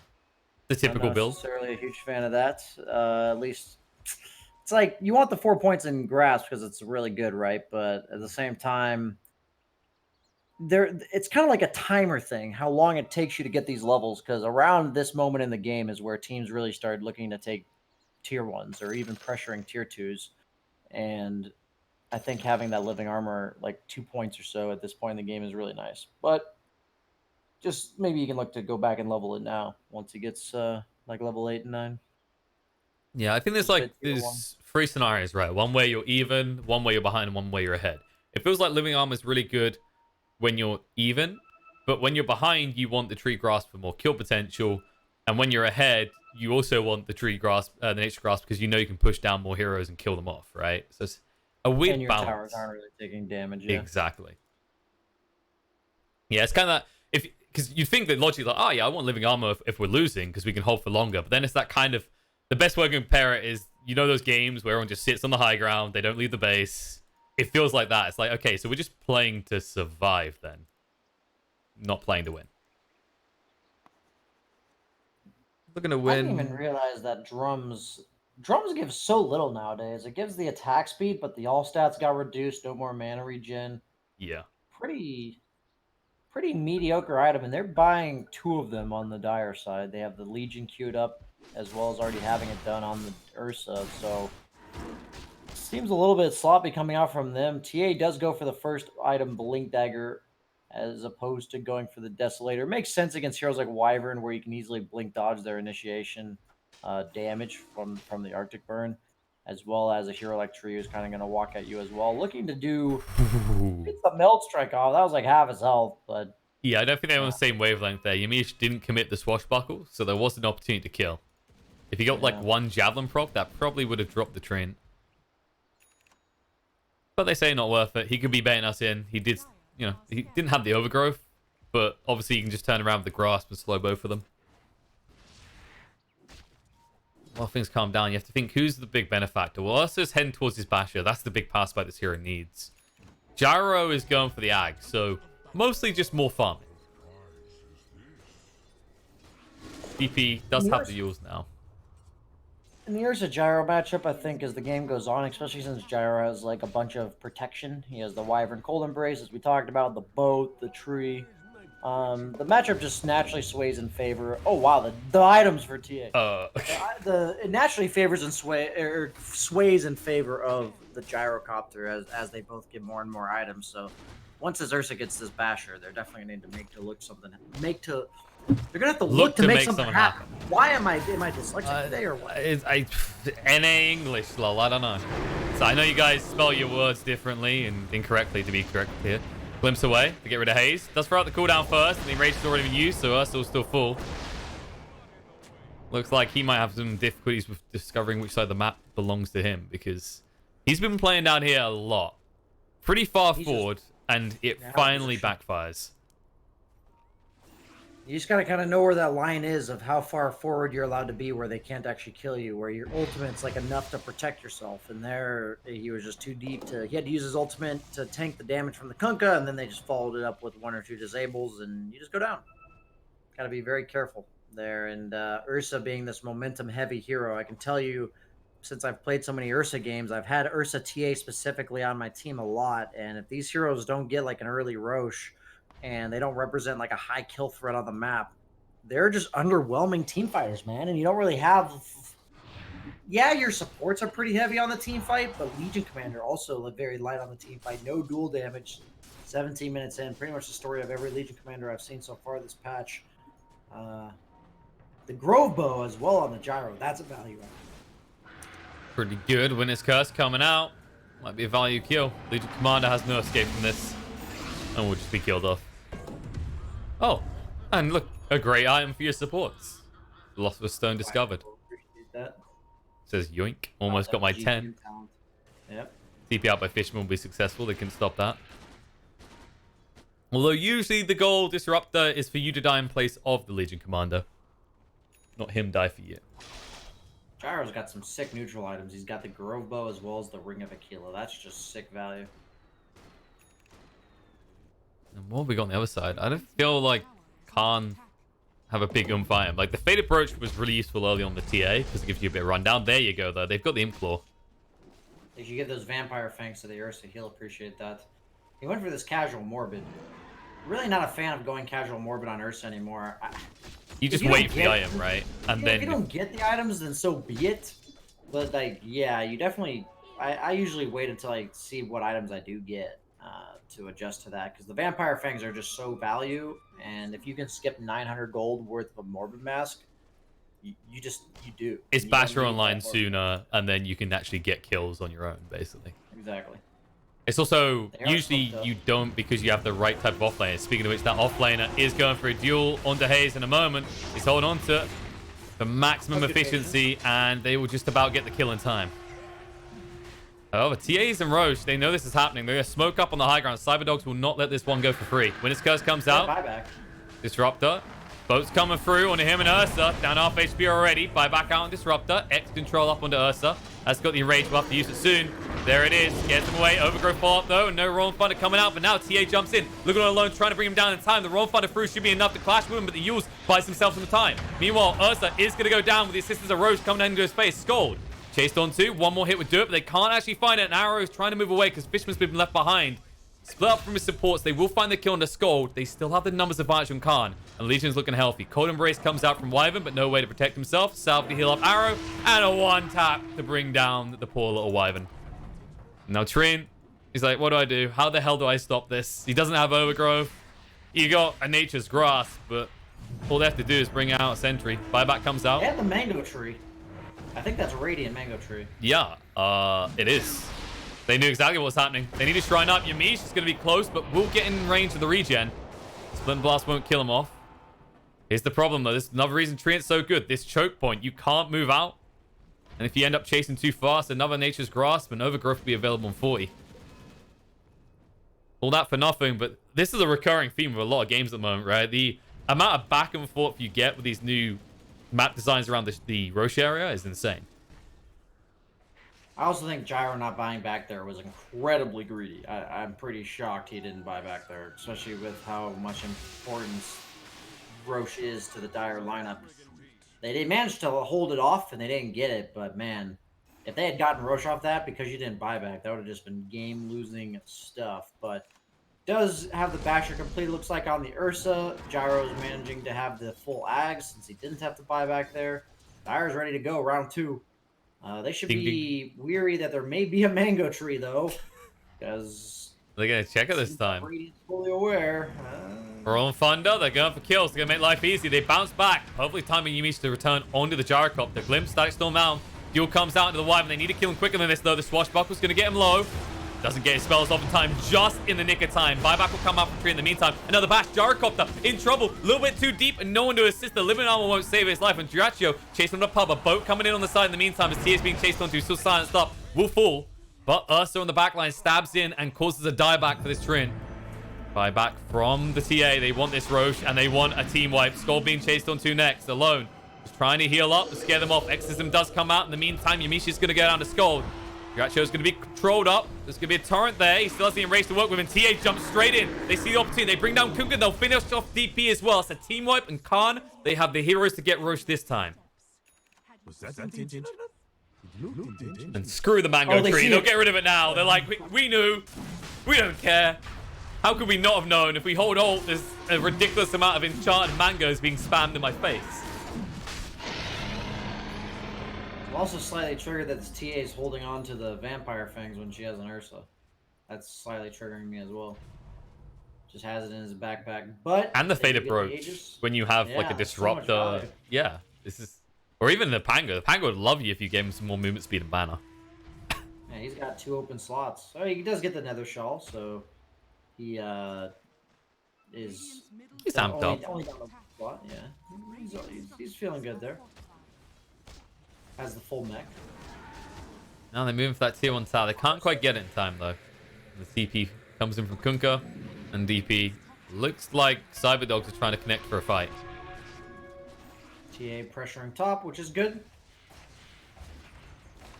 The typical build. I'm not necessarily a huge fan of that. At least... It's like, you want the 4 points in grasp because it's really good, right? But at the same time, it's kind of like a timer thing, how long it takes you to get these levels, because around this moment in the game is where teams really start looking to take tier 1s or even pressuring tier 2s. And I think having that living armor, like 2 points or so at this point in the game is really nice. But just maybe you can look to go back and level it now once it gets like level 8 and 9. Yeah, I think there's 3 scenarios, right? One where you're even, one where you're behind, and one where you're ahead. It feels like living armor is really good when you're even, but when you're behind, you want the tree grasp for more kill potential, and when you're ahead, you also want the tree grasp, the nature grasp, because you know you can push down more heroes and kill them off, right? So it's a weird and your balance. Towers aren't really taking damage. Yeah. Exactly. Yeah, it's kind of because you think that logically, like, oh yeah, I want living armor if we're losing because we can hold for longer, but then it's that kind of. The best way to compare it is, you know those games where everyone just sits on the high ground, they don't leave the base. It feels like that. It's like, okay, so we're just playing to survive then. Not playing to win. We're going to win. I didn't even realize that drums give so little nowadays. It gives the attack speed, but the all stats got reduced, no more mana regen. Yeah. Pretty mediocre item, and they're buying 2 of them on the dire side. They have the Legion queued up, as well as already having it done on the Ursa, so seems a little bit sloppy coming out from them. TA does go for the first item, Blink Dagger, as opposed to going for the Desolator. It makes sense against heroes like Wyvern, where you can easily blink dodge their initiation damage from the Arctic Burn, as well as a hero like Tree who's kind of going to walk at you as well, looking to do it's the Meld Strike off. That was like half his health, but yeah, I don't think they're on the same wavelength there. Yamish didn't commit the Swashbuckle, so there was an opportunity to kill. If he got like 1 Javelin proc, that probably would have dropped the train. But they say not worth it. He could be baiting us in. He did, he didn't have the overgrowth, but obviously you can just turn around with the grasp and slow both of them. While things calm down, you have to think, who's the big benefactor? Well, Ursa's heading towards his Basher. That's the big pass by this hero needs. Gyro is going for the Ag, so mostly just more farming. DP does have the Yules now. And here's a Gyro matchup, I think, as the game goes on, especially since Gyro has like a bunch of protection. He has the Wyvern Cold Embrace, as we talked about, the boat, the tree. The matchup just naturally sways in favor. Oh wow, the items for TA. It naturally favors and sways in favor of the Gyrocopter as they both get more and more items. So once this Ursa gets this Basher, they're definitely going to need to they're gonna have to look to make something happen. Why am I dyslexic today or what? NA English, lol. I don't know. So I know you guys spell your words differently and incorrectly, to be correct here. Glimpse away to get rid of Haze. Does throw out the cooldown first, and the enrage has already been used, so Ursul's still full. Looks like he might have some difficulties with discovering which side of the map belongs to him, because he's been playing down here a lot. Pretty far forward, and it finally backfires. You just gotta kind of know where that line is of how far forward you're allowed to be where they can't actually kill you, where your ultimate's like enough to protect yourself. And there, he was just too deep to. He had to use his ultimate to tank the damage from the Kunkka, and then they just followed it up with 1 or 2 disables, and you just go down. Gotta be very careful there. And Ursa being this momentum-heavy hero, I can tell you, since I've played so many Ursa games, I've had Ursa TA specifically on my team a lot. And if these heroes don't get like an early Roche, and they don't represent like a high kill threat on the map, they're just underwhelming team fighters, man. And you don't really have, yeah, your supports are pretty heavy on the team fight, but Legion Commander also very light on the team fight. No dual damage, 17 minutes in. Pretty much the story of every Legion Commander I've seen so far this patch. The Grove Bow as well on the gyro, that's a value add. Pretty good. Winner's Curse coming out. Might be a value kill. Legion Commander has no escape from this, and will just be killed off. Oh, and look, a great item for your supports. Philosopher's Stone discovered. Appreciate that. Says yoink. Almost got my 10. Yep. TP out by Fisherman will be successful. They can stop that. Although usually the goal disruptor is for you to die in place of the Legion Commander, not him die for you. Gyro's got some sick neutral items. He's got the Grove Bow as well as the Ring of Aquila. That's just sick value. And what have we got on the other side? I don't feel like Khan have a big item. Like, the Faded Brooch was really useful early on the TA because it gives you a bit of rundown. There you go, though. They've got the Implore. If you get those Vampire Fangs to the Ursa, he'll appreciate that. He went for this Casual Morbid. Really not a fan of going Casual Morbid on Ursa anymore. You just wait for the item, right? And then if you don't get the items, then so be it. But, like, yeah, you definitely... I usually wait until I see what items I do get to adjust to that, because the Vampire Fangs are just so value, and if you can skip 900 gold worth of a Morbid Mask, you do. It's Basher online sooner, and then you can actually get kills on your own, basically. Exactly. It's also, usually you don't because you have the right type of offlaner. Speaking of which, that offlaner is going for a duel onto Hayes in a moment. He's holding on to it for maximum efficiency, and they will just about get the kill in time. However, TAs and Roche, they know this is happening. They're going to smoke up on the high ground. CyberDogs will not let this one go for free. When his curse comes out, buyback. Disruptor. Boat's coming through onto him and Ursa. Down half HP already. Buyback out on Disruptor. X control up onto Ursa. That's got the enrage buff to use it soon. There it is. Gets him away. Overgrowth follow up though. No Rolling Thunder coming out. But now TA jumps in. Looking on alone, trying to bring him down in time. The Rolling Thunder through should be enough to clash with him, but the Yules buys himself some time. Meanwhile, Ursa is going to go down with the assistance of Roche coming into his face. Scold. Chased on two. One more hit would do it, but they can't actually find it. And Arrow is trying to move away because Fishman's been left behind. Split up from his supports. They will find the kill on the Scold. They still have the numbers advantage on Khan. And Legion's looking healthy. Cold Embrace comes out from Wyvern, but no way to protect himself. Salve to heal up Arrow. And a one tap to bring down the poor little Wyvern. Now Trin, he's like, what do I do? How the hell do I stop this? He doesn't have Overgrowth. You got a Nature's Grasp, but all they have to do is bring out a Sentry. Buyback comes out. They have the Mango Tree. I think that's Radiant Mango Tree. Yeah, it is. They knew exactly what was happening. They need to shrine up. Yamish is going to be close, but will get in range of the regen. Split and Blast won't kill him off. Here's the problem, though. This is another reason Treant's so good. This choke point, you can't move out. And if you end up chasing too fast, another Nature's Grasp and Overgrowth will be available on 40. All that for nothing, but this is a recurring theme of a lot of games at the moment, right? The amount of back and forth you get with these new map designs around the Roche area is insane. I also think Gyro not buying back there was incredibly greedy. I'm pretty shocked he didn't buy back there, especially with how much importance Roche is to the Dire lineup. They did manage to hold it off, and they didn't get it, but man, if they had gotten Roche off that because you didn't buy back, that would have just been game-losing stuff. But does have the Basher complete, looks like, on the Ursa. Gyro's managing to have the full Ags since he didn't have to buy back there. Dire's ready to go, round 2. They should be weary that there may be a Mango Tree, though, because they're going to check it this time. Fully aware. Rolling Thunder, they're going for kills. They're going to make life easy. They bounce back. Hopefully timing Yamish to return onto the Gyrocopter. Glimpse, Static Storm down. Duel comes out into the Wyvern. They need to kill him quicker than this, though. The Swashbuckle's going to get him low. Doesn't get his spells off in time, just in the nick of time. Buyback will come out for Tree in the meantime. Another bash. Gyrocopter in trouble. A little bit too deep and no one to assist. The living armor won't save his life. And Giracio chasing on the pub. A boat coming in on the side in the meantime as T is being chased onto. Still silenced up. Will fall. But Ursa on the back line stabs in and causes a dieback for this Trin. Buyback from the TA. They want this Roche, and they want a team wipe. Skull being chased on 2 next, alone. Just trying to heal up to scare them off. Exorcism does come out. In the meantime, Yamishi's going to go down to Skull. Giraccio's going to be controlled up. There's going to be a torrent there. He still has the Enrage to work with, and TA jumps straight in. They see the opportunity. They bring down Kunga. They'll finish off DP as well. It's a team wipe, and Khan, they have the heroes to get Roche this time. And screw the mango tree. They'll get rid of it now. They're like, we knew. We don't care. How could we not have known? If we hold ult, there's a ridiculous amount of enchanted mangoes being spammed in my face. I'm also slightly triggered that the TA is holding on to the vampire fangs when she has an Ursa. That's slightly triggering me as well. Just has it in his backpack. But and the faded brooch when you have like a disruptor. So yeah, this is, or even the Pango. The Pango would love you if you gave him some more movement speed and mana. Yeah, he's got 2 open slots. Oh, he does get the Nether Shawl, so he is. He's amped up. Only down the slot, yeah. He's feeling good there. Has the full mech. Now they're moving for that tier 1 tower. They can't quite get it in time though. The CP comes in from Kunkka, and DP looks like CyberDogs are trying to connect for a fight. TA pressuring top, which is good.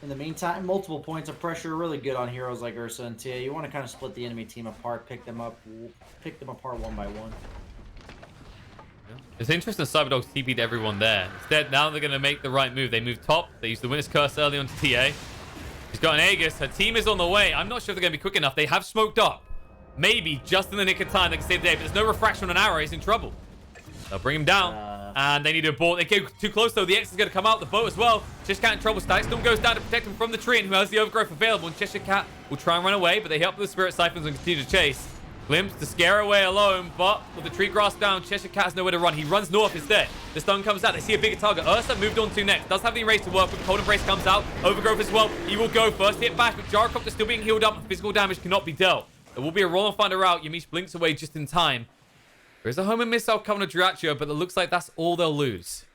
In the meantime, multiple points of pressure, really good on heroes like Ursa and TA. You want to kind of split the enemy team apart, pick them apart one by one. It's interesting CyberDogs TP'd everyone there. Instead, now they're going to make the right move. They move top. They use the Winner's Curse early onto TA. He's got an Aegis. Her team is on the way. I'm not sure if they're going to be quick enough. They have smoked up. Maybe just in the nick of time they can save the day, but there's no refraction on an arrow. He's in trouble. They'll bring him down. And they need to abort. They get too close, though. The X is going to come out. The boat as well. Cheshire Cat in trouble. Static Storm goes down to protect him from the tree, and who has the overgrowth available. And Cheshire Cat will try and run away, but they help the Spirit Siphons and continue to chase. Glimpse to scare away alone, but with the tree grass down, Cheshire Cat has nowhere to run. He runs north instead. The stun comes out. They see a bigger target. Ursa moved on to next. Does have the erase to work with. Cold Embrace comes out. Overgrowth as well. He will go first. Hit back, but Gyrocopter still being healed up, and physical damage cannot be dealt. There will be a roll and find her out. Yamiche blinks away just in time. There is a homing missile coming to Giraccio, but it looks like that's all they'll lose.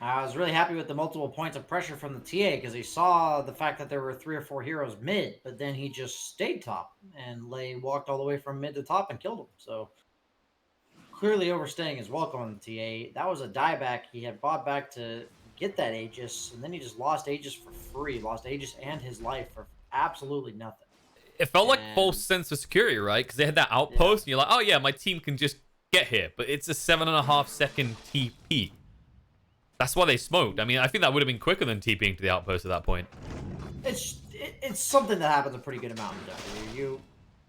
I was really happy with the multiple points of pressure from the TA because he saw the fact that there were 3 or 4 heroes mid, but then he just stayed top and walked all the way from mid to top and killed him. So clearly overstaying his welcome on the TA. That was a dieback. He had bought back to get that Aegis, and then he just lost Aegis for free. Lost Aegis and his life for absolutely nothing. It felt like false sense of security, right? Because they had that outpost, and you're like, oh yeah, my team can just get here. But it's a 7.5 second TP. That's why they smoked. I mean, I think that would have been quicker than TPing to the outpost at that point. It's something that happens a pretty good amount in Dota.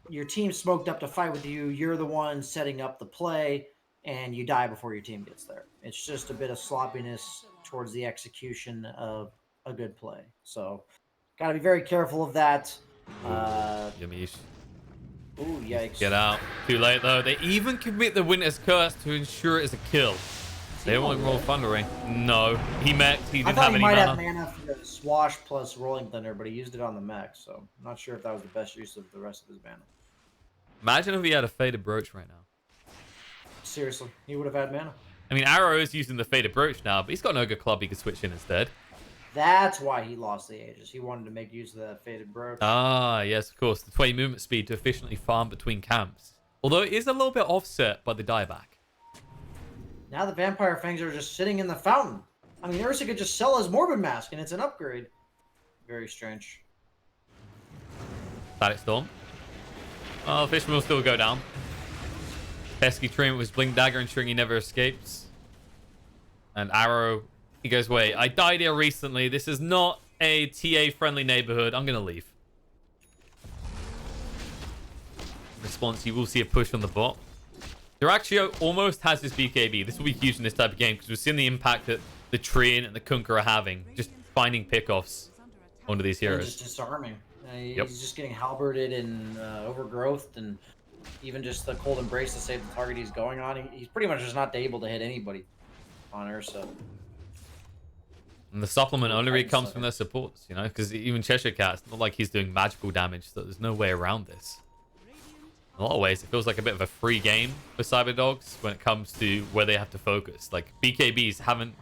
Your team smoked up to fight with you. You're the one setting up the play, and you die before your team gets there. It's just a bit of sloppiness towards the execution of a good play. So, got to be very careful of that. Yamiche. Ooh, yikes. Get out. Too late, though. They even commit the Winter's Curse to ensure it is a kill. They won't roll Thundering. No. He mech'd. He didn't have any mana. I thought he might have mana for the Swash plus Rolling Thunder, but he used it on the mech, so I'm not sure if that was the best use of the rest of his mana. Imagine if he had a Faded Brooch right now. Seriously, he would have had mana. I mean, Arrow is using the Faded Brooch now, but he's got an Ogre Club he could switch in instead. That's why he lost the Aegis. He wanted to make use of that Faded Brooch. Ah, yes, of course. The 20 movement speed to efficiently farm between camps. Although it is a little bit offset by the dieback. Now the Vampire Fangs are just sitting in the fountain. I mean, Ursa could just sell his Morbid Mask, and it's an upgrade. Very strange. Static Storm. Oh, Fishman will still go down. Pesky Treant with his Blink Dagger, ensuring he never escapes. And Arrow, he goes, wait, I died here recently. This is not a TA-friendly neighborhood. I'm going to leave. In response, you will see a push on the bot. Giraccio almost has his BKB. This will be huge in this type of game because we've seen the impact that the Treant and the Kunkka are having. Just finding pickoffs onto these heroes. Just disarming. He's just getting halberded and overgrowth, and even just the Cold Embrace to save the target he's going on. He's pretty much just not able to hit anybody on Ursa. And the supplement only really comes from their supports, you know, because even Cheshire Cat, it's not like he's doing magical damage, so there's no way around this. In a lot of ways, it feels like a bit of a free game for CyberDogs when it comes to where they have to focus. Like, BKBs haven't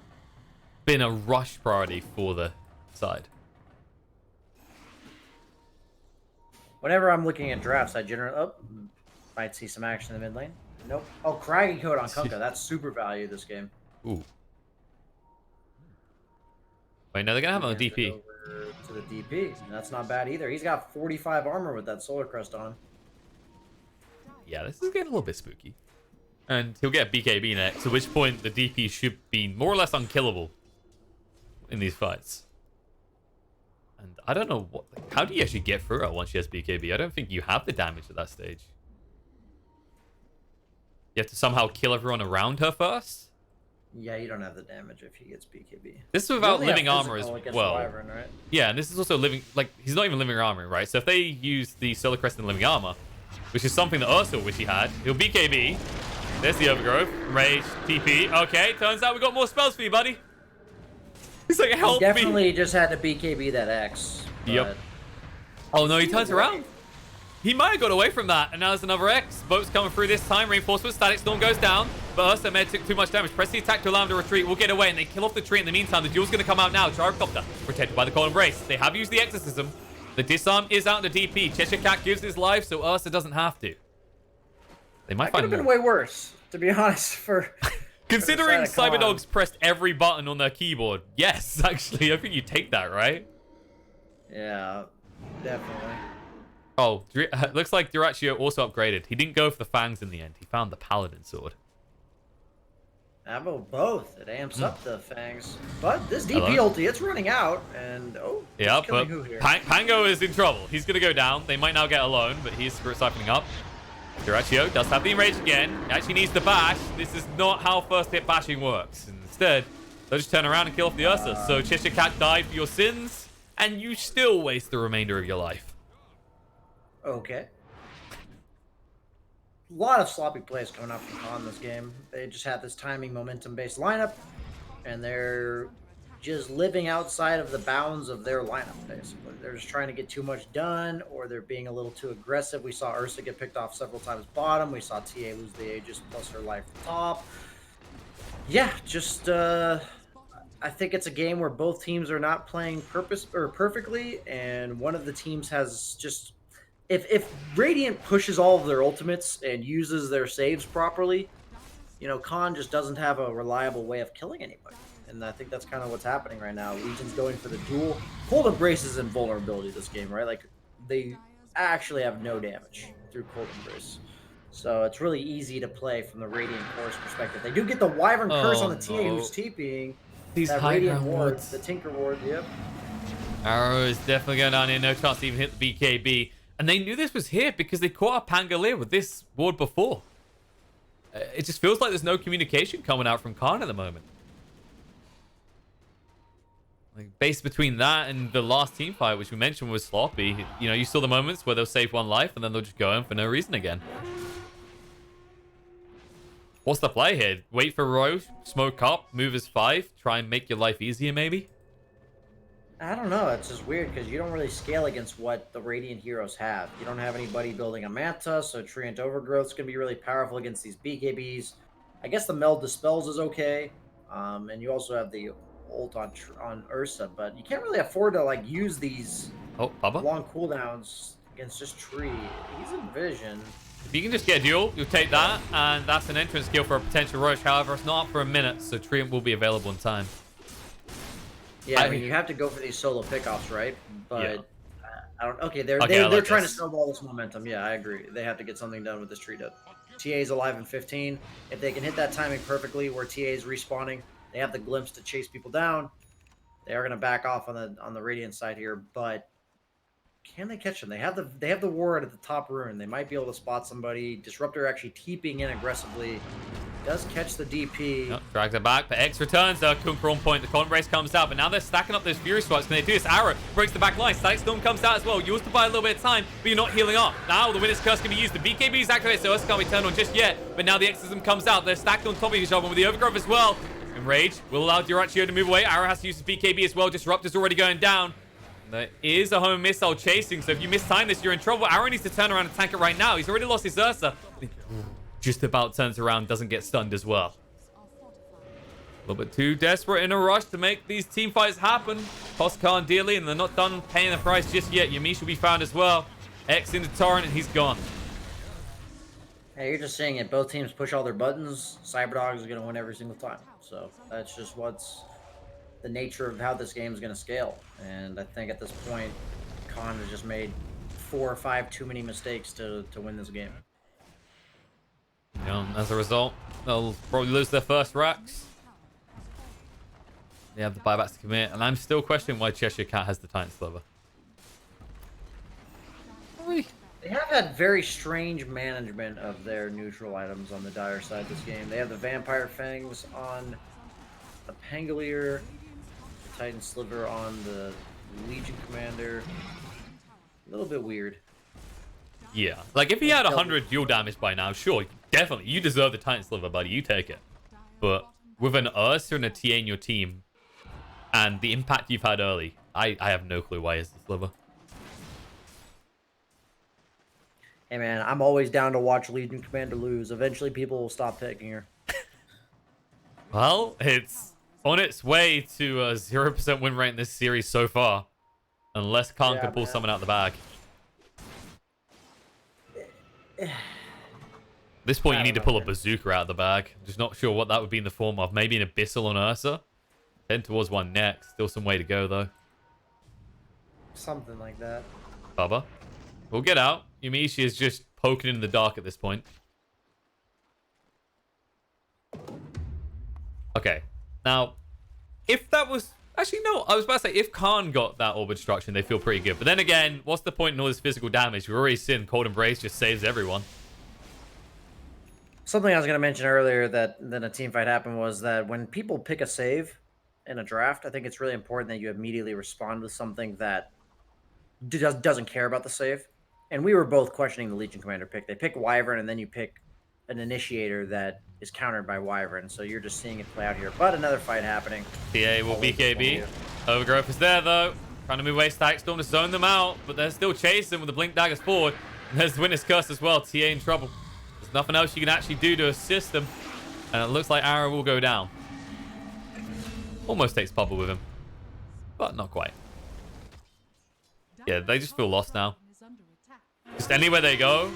been a rush priority for the side. Whenever I'm looking at drafts, I generally might see some action in the mid lane. Nope. Oh, Craggy Code on Kunkka. That's super value this game. Ooh. Wait, no, they're gonna have him on the DP. Over to the DP. That's not bad either. He's got 45 armor with that Solar Crest on him. Yeah, this is getting a little bit spooky. And he'll get BKB next, at which point the DP should be more or less unkillable in these fights. And I don't know how do you actually get through her once she has BKB? I don't think you have the damage at that stage. You have to somehow kill everyone around her first? Yeah, you don't have the damage if he gets BKB. This is without living armor as well. Wyvern, right? Yeah, and this is also living, like, he's not even living armor, right? So if they use the Solar Crest and living armor, which is something that Ursa wish he had, he'll BKB. There's the Overgrowth. Rage, TP. Okay, turns out we got more spells for you, buddy. He's like, help me. Definitely just had to BKB that X. Yep. Oh, no, he turns around. He might have got away from that, and now there's another X. Boat's coming through this time. Reinforcement, Static Storm goes down. But Ursa Med took too much damage. Press the attack to allow him to retreat. We'll get away, and they kill off the tree in the meantime. The duel's going to come out now. Gyrocopter, protected by the Cold Embrace. They have used the Exorcism. The disarm is out in the DP. Cheshire Cat gives his life, so Ursa doesn't have to. They might find could have been way worse, to be honest, for... Considering CyberDogs pressed every button on their keyboard. Yes, actually, I think you take that, right? Yeah, definitely. Oh, looks like Dyrachio also upgraded. He didn't go for the fangs in the end. He found the paladin sword. Both. It amps up the fangs. But this DP ulti, it's running out. And, yeah, but Pango is in trouble. He's going to go down. They might now get alone, but he's siphoning up. Dyrachio does have the enrage again. He actually needs the bash. This is not how first hit bashing works. Instead, they'll just turn around and kill off the Ursa. So Cheshire Cat died for your sins, and you still waste the remainder of your life. Okay. A lot of sloppy plays coming up from Khan this game. They just have this timing, momentum-based lineup, and they're just living outside of the bounds of their lineup, basically. They're just trying to get too much done, or they're being a little too aggressive. We saw Ursa get picked off several times bottom. We saw TA lose the Aegis plus her life top. Yeah, just, I think it's a game where both teams are not playing perfectly, and one of the teams has just... If Radiant pushes all of their ultimates and uses their saves properly, you know, Khan just doesn't have a reliable way of killing anybody. And I think that's kind of what's happening right now. Legion's going for the duel. Cold Embrace is invulnerability this game, right? Like, they actually have no damage through Cold Embrace. So it's really easy to play from the Radiant Core's perspective. They do get the Wyvern Curse on the TA who's TPing. These that high Radiant ground ward, wards. the Tinker Ward, yep. Arrow is definitely going down here. No chance to even hit the BKB. And they knew this was here because they caught up Pangolier with this ward before. It just feels like there's no communication coming out from Khan at the moment. Like, based between that and the last team fight, which we mentioned was sloppy, you know, you saw the moments where they'll save one life and then they'll just go in for no reason again. What's the play here? Wait for Roche, smoke up, move as 5, try and make your life easier maybe? I don't know. It's just weird because you don't really scale against what the Radiant heroes have. You don't have anybody building a Manta, so Treant Overgrowth is going to be really powerful against these BKBs. I guess the Meld Dispels is okay. And you also have the ult on Ursa, but you can't really afford to like use these long cooldowns against just Tree. He's in vision. If you can just get a duel, you'll take that, and that's an entrance skill for a potential Roche. However, it's not for a minute, so Treant will be available in time. Yeah, I mean, you have to go for these solo pickoffs, right? But yeah. I don't. Okay, they're trying to snowball this momentum. Yeah, I agree. They have to get something done with this tree up. TA's alive in 15. If they can hit that timing perfectly, where TA's respawning, they have the glimpse to chase people down. They are going to back off on the Radiant side here, but can they catch them? They have the ward at the top rune. They might be able to spot somebody. Disruptor actually TPing in aggressively. Does catch the DP. Yep, drags it back, but X returns. Kunkka on point. The Cold Embrace comes out, but now they're stacking up those Fury Swipes. Can they do this? Arrow breaks the back line. Static Storm comes out as well. Yours to buy a little bit of time, but you're not healing up. Now the Winter's Curse can be used. The BKB is activated, so Ursa can't be turned on just yet. But now the Exorcism comes out. They're stacked on top of each other with the Overgrowth as well. Enrage will allow Dyrachio to move away. Arrow has to use his BKB as well. Disruptor's already going down. There is a home missile chasing, so if you mistime this, you're in trouble. Arrow needs to turn around and tank it right now. He's already lost his Ursa. Just about turns around, doesn't get stunned as well. A little bit too desperate in a rush to make these team fights happen. Cost Khan dearly, and they're not done paying the price just yet. Yamiche will be found as well. X into Torrent, and he's gone. Hey, you're just saying it. Both teams push all their buttons. CyberDogs is going to win every single time. So that's just what's the nature of how this game is going to scale. And I think at this point, Khan has just made 4 or 5 too many mistakes to win this game. As a result, they'll probably lose their first racks. They have the buybacks to commit, and I'm still questioning why Cheshire Cat has the Titan Sliver. They have had very strange management of their neutral items on the Dire side this game. They have the Vampire Fangs on the Pangolier, the Titan Sliver on the Legion Commander. A little bit weird. Yeah, like if he had 100 dual damage by now, sure, definitely, you deserve the Titan Sliver, buddy. You take it. But with an Ursa and a TA in your team, and the impact you've had early, I have no clue why it's the Sliver. Hey man, I'm always down to watch Legion Commander lose. Eventually people will stop picking her. Well, it's on its way to a 0% win rate in this series so far. Unless Khan can pull someone out the bag. At this point, you need to pull a bazooka out of the bag. Just not sure what that would be in the form of. Maybe an Abyssal on Ursa. Heading towards one next. Still some way to go, though. Something like that. Bubba. We'll get out. Yumishi is just poking in the dark at this point. Okay. Now, if that was... Actually, no. I was about to say, if Khan got that Orb Destruction, they feel pretty good. But then again, what's the point in all this physical damage? We've already seen Cold Embrace just saves everyone. Something I was going to mention earlier that then a team fight happened was that when people pick a save in a draft, I think it's really important that you immediately respond with something that doesn't care about the save. And we were both questioning the Legion Commander pick. They pick Wyvern, and then you pick an Initiator that is countered by Wyvern. So you're just seeing it play out here. But another fight happening. TA will BKB. Overgrowth is there, though. Trying to move away Static Storm to zone them out. But they're still chasing with the Blink Daggers forward. And there's the Witness Curse as well. TA in trouble. There's nothing else you can actually do to assist them. And it looks like Arrow will go down. Almost takes Bubble with him. But not quite. Yeah, they just feel lost now. Just anywhere they go,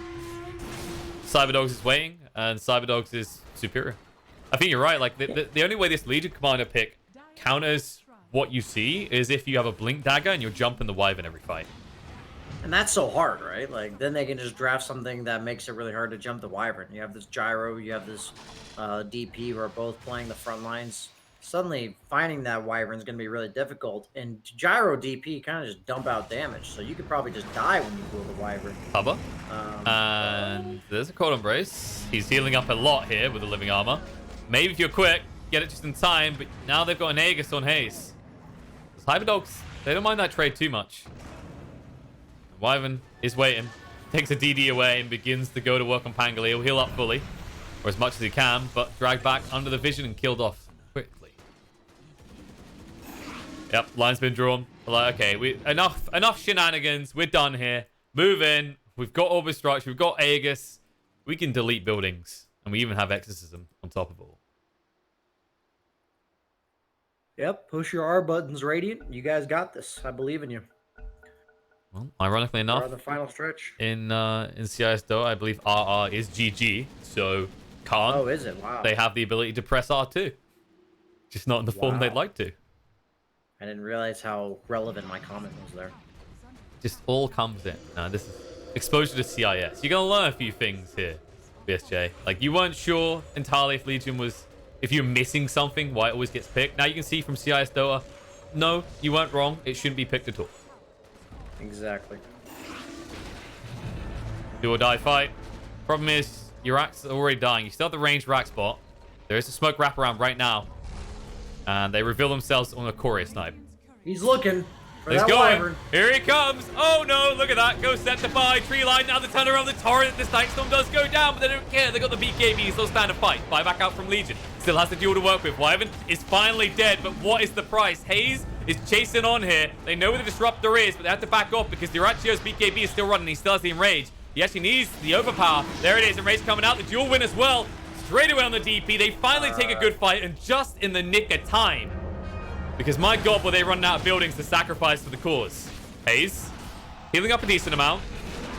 CyberDogs is waiting, and CyberDogs is superior. I think you're right. Like the only way this Legion Commander pick counters what you see is if you have a Blink Dagger and you're jumping the Wyvern every fight. And that's so hard, right? Like then they can just draft something that makes it really hard to jump the Wyvern. You have this Gyro, you have this DP who are both playing the front lines. Suddenly finding that Wyvern is going to be really difficult, and Gyro DP kind of just dump out damage, so you could probably just die when you duel the Wyvern. Hubba. And there's a Cold Embrace. He's healing up a lot here with the Living Armor. Maybe if you're quick, get it just in time, but now they've got an Aegis on Haze. CyberDogs, they don't mind that trade too much. Wyvern is waiting, takes a DD away and begins to go to work on Pangolier. He'll heal up fully, or as much as he can, but dragged back under the vision and killed off quickly. Yep, line's been drawn. Like, okay, enough shenanigans. We're done here. Move in. We've got Orb Structure. We've got Aegis. We can delete buildings, and we even have Exorcism on top of it all. Yep, push your R buttons, Radiant. You guys got this. I believe in you. Well, ironically enough, the final stretch in CIS Dota, I believe RR is GG. So Khan. Oh, is it? Wow. They have the ability to press R2, just not in the form they'd like to. I didn't realize how relevant my comment was there. Just all comes in. This is exposure to CIS. You're gonna learn a few things here, BSJ. Like you weren't sure entirely if Legion was, if you're missing something, why it always gets picked. Now you can see from CIS Dota, no, you weren't wrong. It shouldn't be picked at all. Exactly. Do or die fight. Problem is, your racks are already dying. You still have the ranged rack spot. There is a smoke wraparound right now. And they reveal themselves on a Courier snipe. He's looking for He's that going. Wyvern. Here he comes. Oh no, look at that. Go set to buy. Tree line. Now the turn around the torrent. This Nightstorm does go down, but they don't care. They got the BKB. Still stand and fight. Buy back out from Legion. Still has the duel to work with. Wyvern is finally dead, but what is the price? Haze is chasing on here. They know where the Disruptor is, but they have to back off because Duracio's BKB is still running. He still has the Enrage. He actually needs the Overpower. There it is. Enrage coming out. The duel win as well. Straight away on the DP. They finally take a good fight, and just in the nick of time. Because my god, were they running out of buildings to sacrifice for the cause. Haze, healing up a decent amount.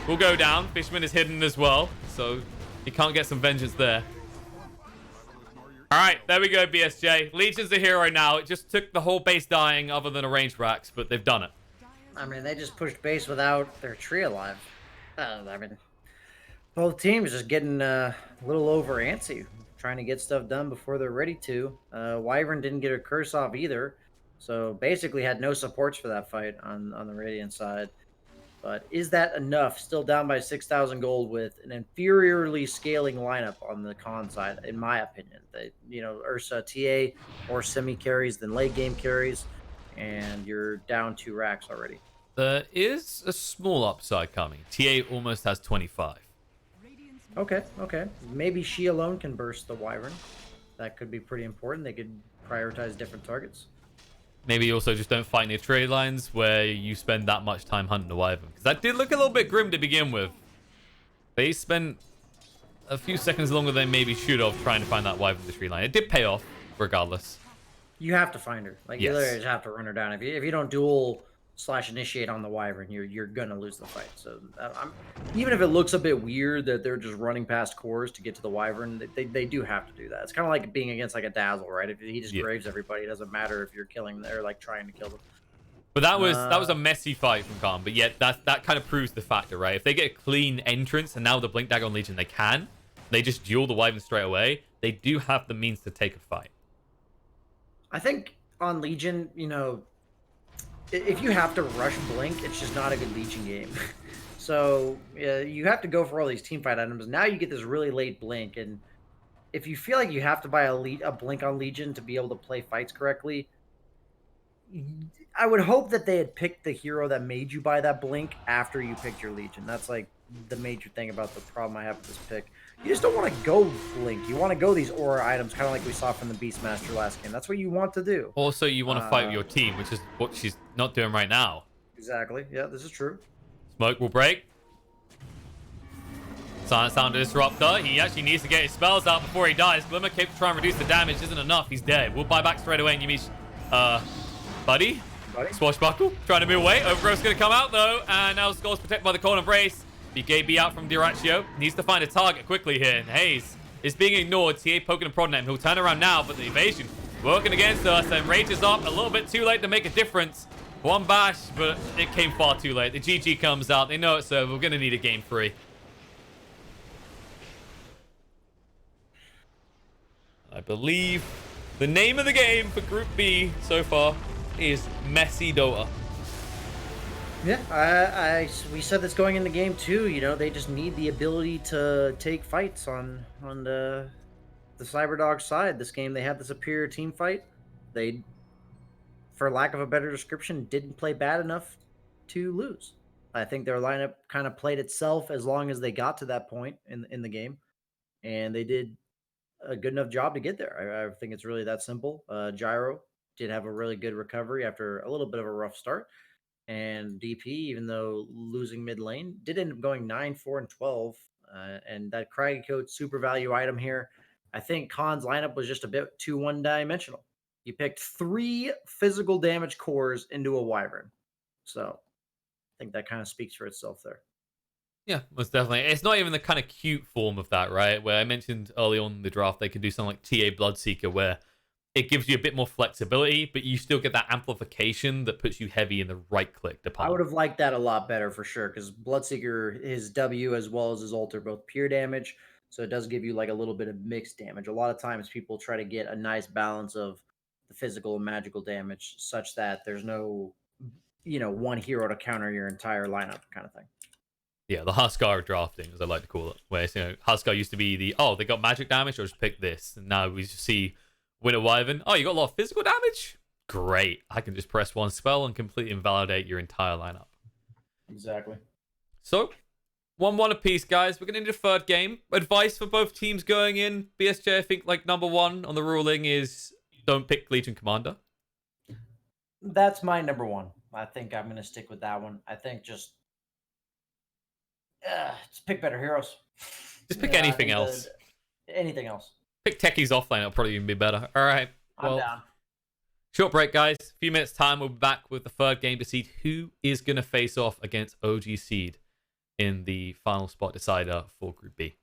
will go down. Fishman is hidden as well, so he can't get some vengeance there. All right, there we go, BSJ. Legion's a hero now. It just took the whole base dying other than a range racks, but they've done it. I mean, they just pushed base without their tree alive. I mean, both teams just getting a little over antsy, trying to get stuff done before they're ready to. Wyvern didn't get a curse off either, so basically had no supports for that fight on the Radiant side. But is that enough? Still down by 6,000 gold with an inferiorly scaling lineup on the Khan side, in my opinion. They, Ursa TA more semi carries than late game carries, and you're down 2 racks already. There is a small upside coming. TA almost has 25. Okay. Maybe she alone can burst the Wyvern. That could be pretty important. They could prioritize different targets. Maybe also just don't fight near trade lines where you spend that much time hunting the Wyvern. Because that did look a little bit grim to begin with. They spent a few seconds longer than maybe should have trying to find that Wyvern in the tree line. It did pay off, regardless. You have to find her. Like, yes. You literally just have to run her down. If you don't duel/initiate on the Wyvern, you're gonna lose the fight. So even if it looks a bit weird that they're just running past cores to get to the Wyvern, they do have to do that. It's kind of like being against like a Dazzle, right? If he just graves everybody, it doesn't matter if you're killing them or like trying to kill them. But that was a messy fight from Khan. But yet that kind of proves the factor, right? If they get a clean entrance and now the Blink Dagger on Legion, they just duel the Wyvern straight away. They do have the means to take a fight. I think on Legion, if you have to rush Blink, it's just not a good Legion game. So you have to go for all these teamfight items. Now you get this really late Blink, and if you feel like you have to buy a Blink on Legion to be able to play fights correctly, I would hope that they had picked the hero that made you buy that Blink after you picked your Legion. That's like the major thing about the problem I have with this pick. You just don't want to go Blink. You want to go these aura items, kind of like we saw from the Beastmaster last game. That's what you want to do. Also, you want to fight with your team, which is what she's not doing right now. Exactly. Yeah, this is true. Smoke will break. Silence Sound Disruptor. He actually needs to get his spells out before he dies. Glimmer Cape to try and reduce the damage isn't enough. He's dead. We'll buy back straight away and Yumi's, buddy? Swashbuckle. Trying to move away. Overgrowth's going to come out, though. And now Skull's protected by the Corn Embrace. BKB out from Diraccio. Needs to find a target quickly here. And Hayes is being ignored. TA poking and prodding him. He'll turn around now, but the evasion working against us. And Rage is up. A little bit too late to make a difference. One bash, but it came far too late. The GG comes out. They know it's over. We're going to need a game 3. I believe the name of the game for Group B so far is Messy Dota. Yeah, we said this going into game 2. They just need the ability to take fights on the CyberDogs side. This game, they had the superior team fight. They, for lack of a better description, didn't play bad enough to lose. I think their lineup kind of played itself as long as they got to that point in the game, and they did a good enough job to get there. I think it's really that simple. Gyro did have a really good recovery after a little bit of a rough start. And DP, even though losing mid lane, did end up going 9, 4, and 12. And that Craggy Coat super value item here, I think Khan's lineup was just a bit too one-dimensional. You picked 3 physical damage cores into a Wyvern. So I think that kind of speaks for itself there. Yeah, most definitely. It's not even the kind of cute form of that, right? Where I mentioned early on in the draft, they could do something like TA Bloodseeker, where it gives you a bit more flexibility, but you still get that amplification that puts you heavy in the right-click department. I would have liked that a lot better for sure, because Bloodseeker, his W as well as his ult are both pure damage, so it does give you like a little bit of mixed damage. A lot of times people try to get a nice balance of the physical and magical damage such that there's no, one hero to counter your entire lineup kind of thing. Yeah, the Huskar drafting, as I like to call it, where Huskar used to be they got magic damage, or just pick this. And now we just see Winter Wyvern. Oh, you got a lot of physical damage? Great. I can just press one spell and completely invalidate your entire lineup. Exactly. So, 1-1 apiece, guys. We're going to need a third game. Advice for both teams going in. BSJ, I think, number 1 on the ruling is don't pick Legion Commander. That's my number 1. I think I'm going to stick with that one. I think just pick better heroes. Just pick anything else. Anything else. Pick Techies offlane. It'll probably even be better. All right. I'm down. Short break, guys. A few minutes time. We'll be back with the third game to see who is going to face off against OG Seed. in the final spot decider for Group B.